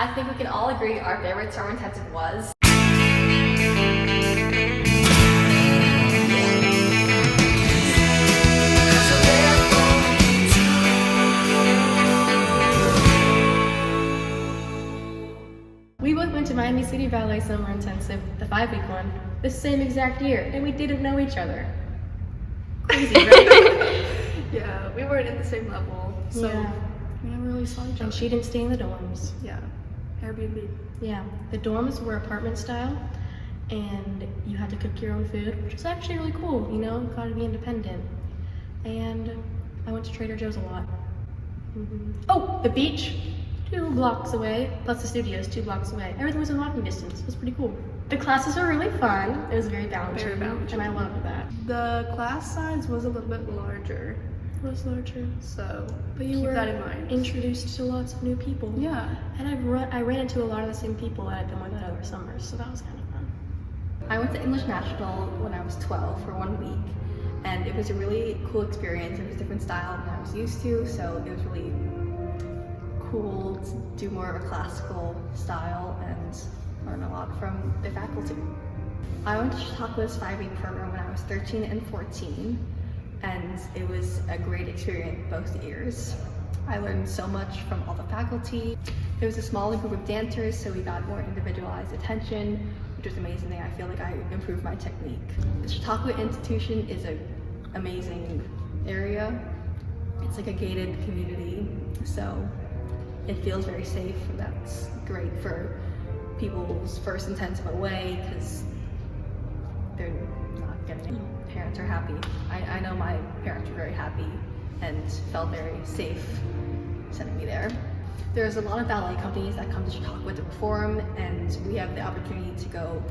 I think we can all agree our favorite summer intensive was we both went to Miami City Ballet Summer Intensive, the 5-week one, the same exact year, and we didn't know each other. Crazy, right? Yeah, we weren't at the same level, so we never really saw each other. And she didn't stay in the dorms. Yeah, Airbnb. Yeah, the dorms were apartment style, and you had to cook your own food, which was actually really cool, you know, got to be independent. And I went to Trader Joe's a lot. Oh, the beach, 2 blocks away, plus the studios, 2 blocks away. Everything was in walking distance. It was pretty cool. The classes were really fun. It was very balanced. Very balanced. And I loved that. The class size was a little bit larger, It was larger. so But you keep were that in mind. introduced to lots of new people. Yeah. And I ran into a lot of the same people that I've been with at other summers, so that was kind of fun. I went to English National when I was 12 for 1 week, and it was a really cool experience. It was a different style than I was used to, so it was really cool to do more of a classical style and learn a lot from the faculty. I went to Chautauqua's 5-week program when I was 13 and 14, and it was a great experience both years. I learned so much from all the faculty. It was a smaller group of dancers, so we got more individualized attention, which was amazing. I feel like I improved my technique. The Chautauqua institution is an amazing area. It's like a gated community, so it feels very safe. That's great for people's first intensive away because they're not getting it. Parents are happy. I know my parents were very happy and felt very safe sending me there. There's a lot of ballet companies that come to Chautauqua to perform, and we have the opportunity to go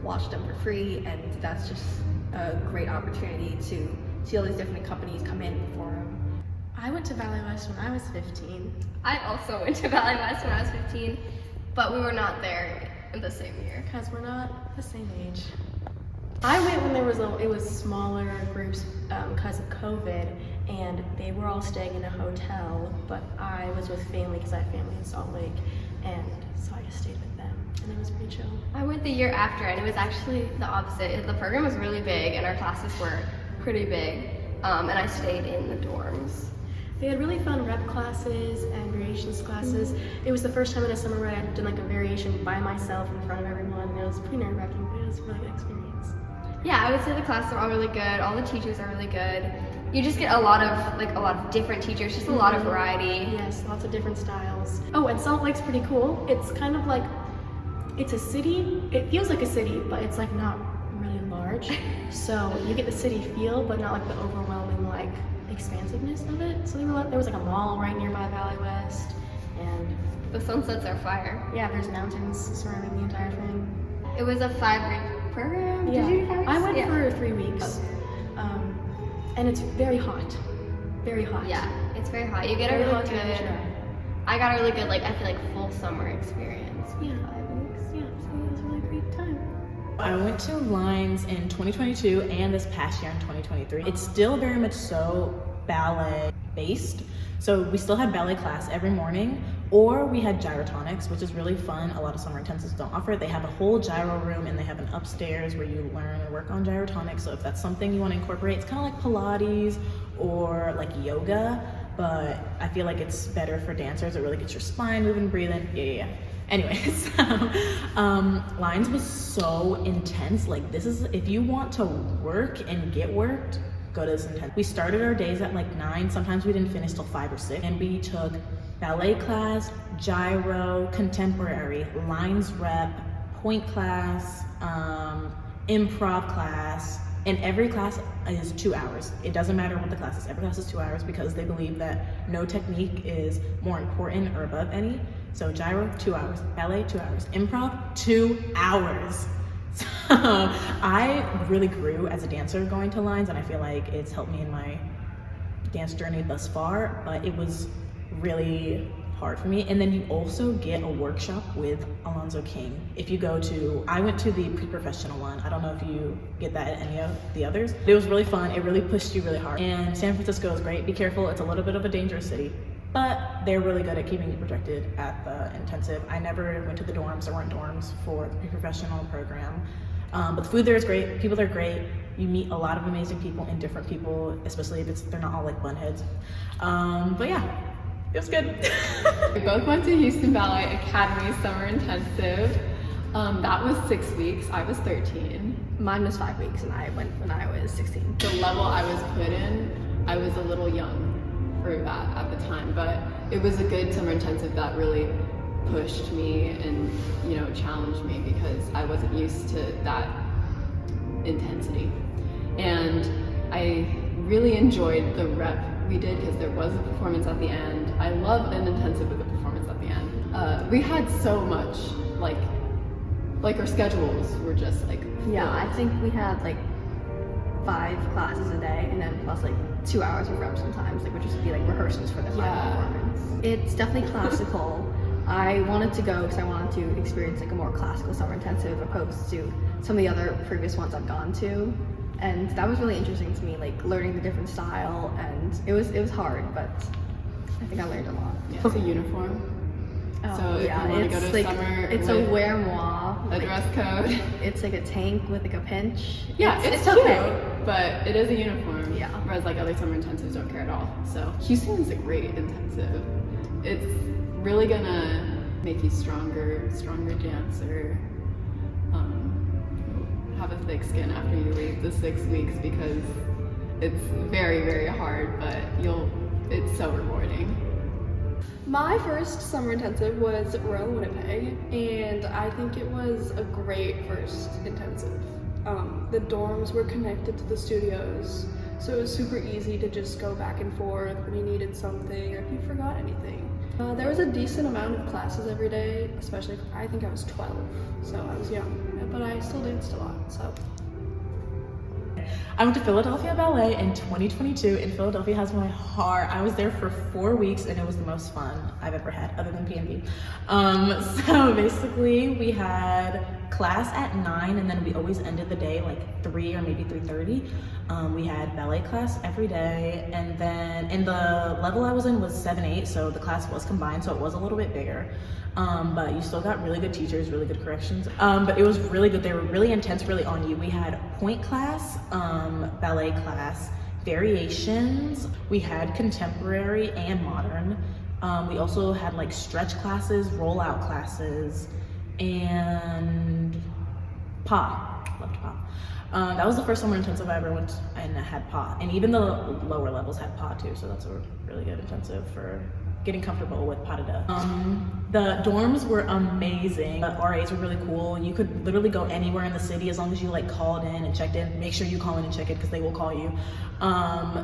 watch them for free, and that's just a great opportunity to see all these different companies come in and perform. I went to Ballet West when I was 15. I also went to Ballet West when I was 15, but we were not there in the same year. Because we're not the same age. I went when it was smaller groups because of COVID, and they were all staying in a hotel, but I was with family because I have family in Salt Lake, and so I just stayed with them, and it was pretty chill. I went the year after, and it was actually the opposite. The program was really big, and our classes were pretty big, and I stayed in the dorms. They had really fun rep classes and variations classes. It was the first time in a summer where I had done like a variation by myself in front of everyone, and it was pretty nerve-wracking, but it was a really good experience. Yeah, I would say the classes are all really good. All the teachers are really good. You just get a lot of different teachers, just a lot of variety. Yes, lots of different styles. Oh, and Salt Lake's pretty cool. It's kind of like, it's a city. It feels like a city, but it's like not really large. So you get the city feel, but not like the overwhelming like expansiveness of it. So there was like a mall right nearby Ballet West, and The sunsets are fire. yeah, there's mountains surrounding the entire thing. It was a 5-week program. Yeah, Did you do 5 weeks? I went Yeah. for 3 weeks, and it's very hot, very hot. Yeah, it's very hot. You get a Very really hot good. temperature. I got a really good, I feel like full summer experience. Yeah, 5 weeks. Yeah, so it was a really great time. I went to Lines in 2022 and this past year in 2023. It's still very much so ballet based. So we still had ballet class every morning, or we had gyrotonics, which is really fun. A lot of summer intensives don't offer it. They have a whole gyro room, and they have an upstairs where you learn and work on gyrotonics. So if that's something you want to incorporate, it's kind of like Pilates or like yoga, but I feel like it's better for dancers. It really gets your spine moving, breathing. Yeah. Anyway, so Lines was so intense. Like, this is, if you want to work and get worked, go to this intense. We started our days at like 9. Sometimes we didn't finish till 5 or 6. And we took ballet class, gyro, contemporary, lines rep, point class, improv class, and every class is 2 hours. It doesn't matter what the class is. Every class is 2 hours because they believe that no technique is more important or above any. So gyro, 2 hours. Ballet, 2 hours. Improv, 2 hours. So I really grew as a dancer going to Lines, and I feel like it's helped me in my dance journey thus far, but it was really hard for me. And then you also get a workshop with Alonzo King. If you go to, I went to the pre-professional one. I don't know if you get that at any of the others. It was really fun. It really pushed you really hard. And San Francisco is great. Be careful. It's a little bit of a dangerous city. but they're really good at keeping you protected at the intensive. I never went to the dorms. There weren't dorms for the pre-professional program. But the food there is great. People are great. You meet a lot of amazing people and different people, especially if they're not all like bunheads. But yeah, it was good. We both went to Houston Ballet Academy Summer Intensive. That was 6 weeks. I was 13. Mine was 5 weeks, and I went when I was 16. The level I was put in, I was a little young for that at the time, but it was a good summer intensive that really pushed me and, you know, challenged me because I wasn't used to that intensity. And I really enjoyed the rep we did because there was a performance at the end. I love an intensive with a performance at the end. We had so much, like our schedules were just like Yeah, filled. I think we had like 5 classes a day, and then plus like 2 hours of rep sometimes, like, which would be like rehearsals for the final performance. It's definitely classical. I wanted to go because I wanted to experience like a more classical summer intensive opposed to some of the other previous ones I've gone to, and that was really interesting to me, like learning the different style, and it was hard, but I think I learned a lot. Yeah, it's a uniform. So if you want to go to like, summer it's with a wear moi, a like, dress code. it's like a tank with like a pinch. Yeah, it's okay. cute, but it is a uniform. Yeah. Whereas like other summer intensives don't care at all. So Houston is a great intensive. It's really gonna make you stronger dancer. Have a thick skin after you leave the 6 weeks because it's very, very hard, but it's so rewarding. My first summer intensive was Royal Winnipeg, and I think it was a great first intensive. The dorms were connected to the studios, so it was super easy to just go back and forth when you needed something or if you forgot anything. There was a decent amount of classes every day, especially I think I was 12, so I was young, but I still danced a lot, so. I went to Philadelphia Ballet in 2022, and Philadelphia has my heart. I was there for 4 weeks, and it was the most fun I've ever had, other than P&B. So basically, we had class at 9, and then we always ended the day like 3 or maybe 3:30. We had ballet class every day, and then in the level I was in was 7-8, so the class was combined, so it was a little bit bigger. But you still got really good teachers, really good corrections. But it was really good. They were really intense, really on you. We had point class, ballet class, variations. We had contemporary and modern. We also had like stretch classes, rollout classes, and PA. Loved PA. That was the first summer intensive I ever went and had PA. And even the lower levels had PA too, so that's a really good intensive for getting comfortable with pas de deux. The dorms were amazing. The RAs were really cool. You could literally go anywhere in the city as long as you like called in and checked in. Make sure you call in and check it because they will call you.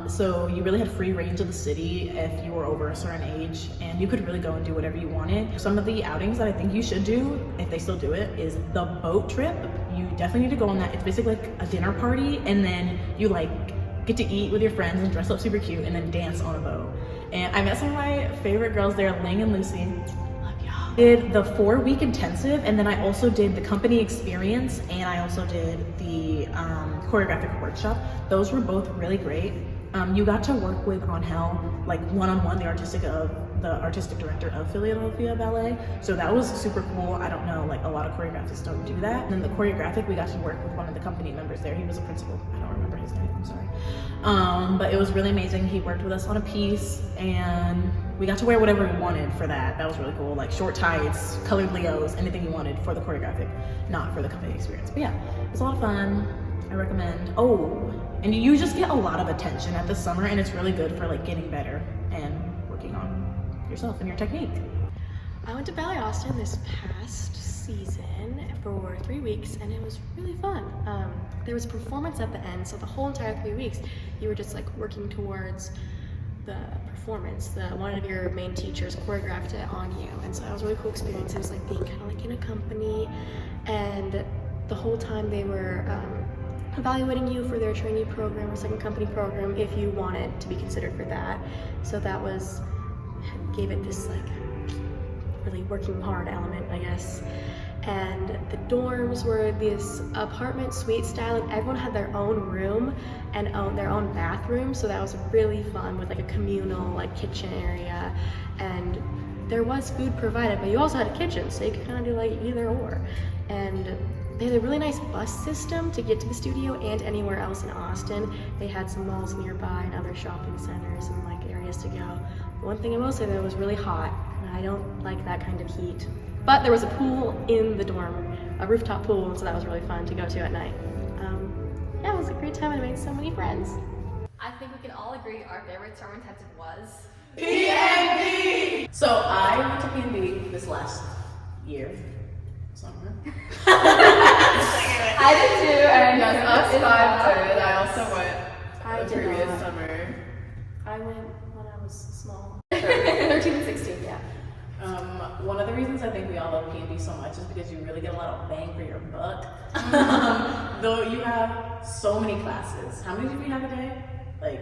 So you really had free range of the city if you were over a certain age, and you could really go and do whatever you wanted. Some of the outings that I think you should do, if they still do it, is the boat trip. You definitely need to go on that. It's basically like a dinner party, and then you like get to eat with your friends and dress up super cute and then dance on a boat. And I met some of my favorite girls there, Ling and Lucy. Love y'all. Did the 4-week intensive, and then I also did the company experience, and I also did the choreographic workshop. Those were both really great. You got to work with Angel, like one-on-one, the artistic director of Philadelphia Ballet. So that was super cool. I don't know, like a lot of choreographers don't do that. And then the choreographic, we got to work with one of the company members there. He was a principal. I don't remember his name, I'm sorry. But it was really amazing. He worked with us on a piece, and we got to wear whatever we wanted for that. That was really cool, like short tights, colored Leos, anything you wanted for the choreographic, not for the company experience. But yeah, it was a lot of fun. I recommend. Oh, and you just get a lot of attention at the summer, and it's really good for like getting better and working on yourself and your technique. I went to Ballet Austin this past season for 3 weeks, and it was really fun. There was a performance at the end, so the whole entire 3 weeks you were just like working towards the performance. One of your main teachers choreographed it on you, and so that was a really cool experience. It was like being kind of like in a company, and the whole time they were evaluating you for their trainee program or second company program if you wanted to be considered for that. So that gave it this like really working hard element, I guess. And the dorms were this apartment suite style, and everyone had their own room and their own bathroom, so that was really fun with like a communal like kitchen area. And there was food provided, but you also had a kitchen, so you could kind of do like either or. And they had a really nice bus system to get to the studio and anywhere else in Austin. They had some malls nearby and other shopping centers and like areas to go. The one thing I will say though, it was really hot, and I don't like that kind of heat. But there was a pool in the dorm, a rooftop pool, and so that was really fun to go to at night. Yeah, it was a great time, and I made so many friends. I think we can all agree our favorite summer intensive was. PNB! So I went to PNB this last year, summer. I did too, and Yes, us five did. I Yes. also went I the did previous not. summer. I went when I was small. 13 and 16, yeah. One of the reasons I think we all love PNB so much is because you really get a lot of bang for your buck. Though you have so many classes. How many did we have a day? Like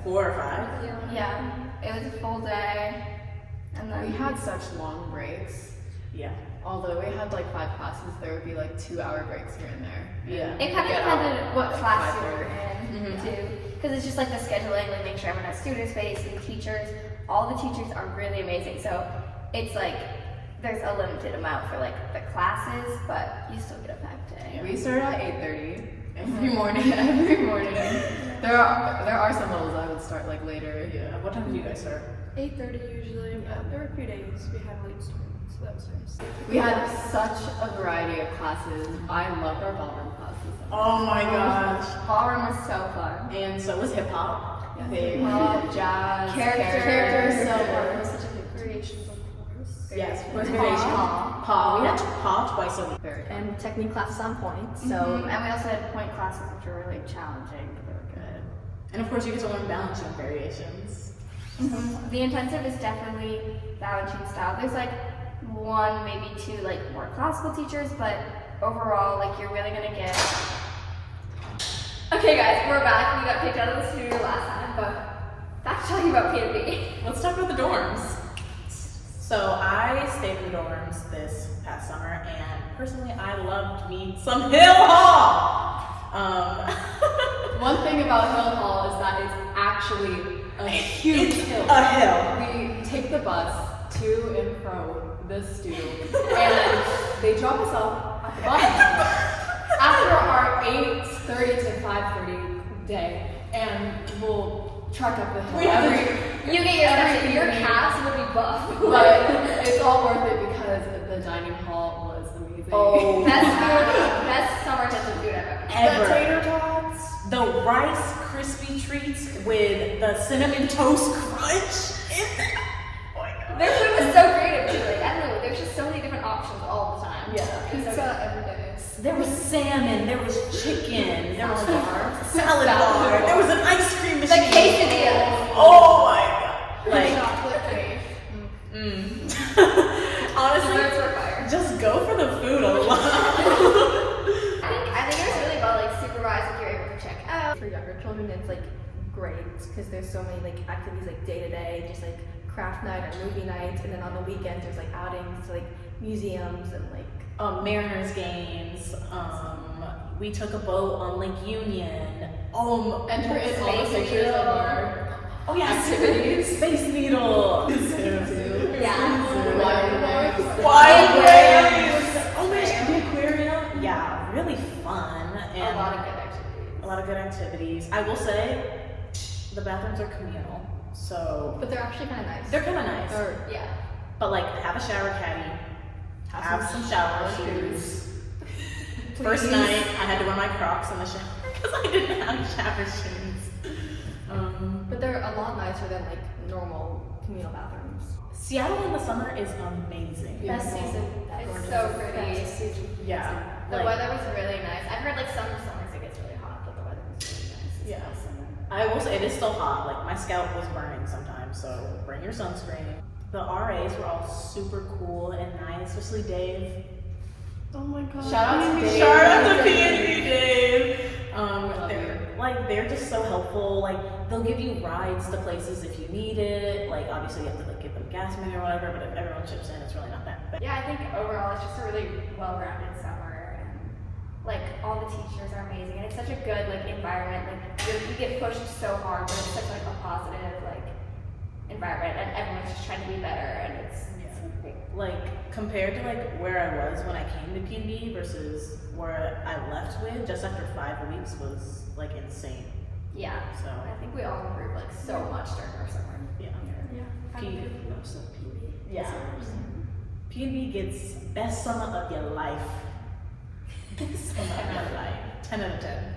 4 or 5? Yeah, it was a full day, and then We had such long breaks. Yeah. Although we had like 5 classes, there would be like 2-hour breaks here and there. Yeah. it kind of Get out depended what at class you 5:30. were in Mhm. too, because it's just like the scheduling, like make sure everyone has student space and teachers. All the teachers are really amazing, so it's like there's a limited amount for like the classes, but you still get a packed day. We start at 8:30 every morning. Every morning. There are some levels I would start like later. Yeah. What time did you guys start? 8:30 usually. There were a few days we had late starts, so that was nice. We had such a variety of classes. I loved our ballroom classes. Oh my gosh. Ballroom was so fun. And so was hip hop. Hip hop, jazz, Characters, so There was such a big variations of course. Yes. Was Variation. paw. Paw. We had paw twice a week. Very fun. And technique classes on point, so And we also had point classes, which were really challenging, but they were good. And of course you get to learn balancing variations. The intensive is definitely balancing style. There's like 1, maybe 2 like more classical teachers, but overall, like you're really gonna get. Okay, guys, we're back. We got kicked out of the studio last time, but back to talking about PNB. Let's talk about the dorms. So I stayed in the dorms this past summer, and personally I loved me some Hill Hall. One thing about Hill Hall is that it's actually a huge hill. A hill. We take the bus to and from the studio, and they drop us off at the bottom after our 8:30 to 5:30 day, and we'll trek up the hill. You get your calves will be buff. But it's all worth it because the dining hall was amazing. Oh. Best summer intensive food I've ever. Ever. Tater tots. The Rice Krispie treats with the cinnamon toast crunch in there. Oh my god. Their food was so creative too. Like I don't know, there's just so many different options all the time. Yeah. Pizza every day. There was salmon, there was chicken, there was Salad bar. salad bar, there was an ice cream The machine. quesadillas. Oh my god. Like, Chocolate cake. honestly, Desserts were fire. just go for the food a lot. I think it was really well like supervised if you're able to check out. For younger children, it's like great because there's so many like activities like day to day, just like craft night or movie night, and then on the weekends there's like outings to like museums and like. Mariners games. We took a boat on Lake Union. Enter in all the Space pictures of Needle. our Oh yeah, activities. Space Needle. Yeah. Wild waves. Oh my gosh, the aquarium. Yeah, really fun and A lot of good activities. a lot of good activities. I will say, the bathrooms are communal, so But they're actually kind of nice. they're kind of nice. Yeah. But like, have a shower caddy, have some shower shoes. First night, I had to wear my Crocs in the shower because I didn't have shower shoes. but they're a lot nicer than like normal communal bathrooms. Seattle in the summer is amazing. Best season. It's so pretty. Yeah. The like- weather was really nice. I've heard like some summers it gets really hot, but the weather was really nice. It's Yeah. nice summer. I will say it is still hot. Like my scalp was burning sometimes, so bring your sunscreen. The RAs were all super cool and nice, especially Dave. Oh my god. Shout out to Dave. Shout out to PNB Dave. love They're just so helpful. Like they'll give you rides to places if you need it. Like obviously you have to like give them gas money or whatever, but if everyone chips in, it's really not that bad. Yeah, I think overall it's just a really well-rounded summer, and like all the teachers are amazing, and it's such a good like environment. Like you get pushed so hard, but it's such like a positive like environment, and everyone's just trying to be better, and it's great. Like compared to like where I was when I came to P&B versus where I left with just after 5 weeks was like insane. Yeah. So I think we all improved like so much during our summer. yeah. Yeah. P- Most of PB. Yeah. P&B gets best summer of your life. Best summer of your life. 10 out of 10.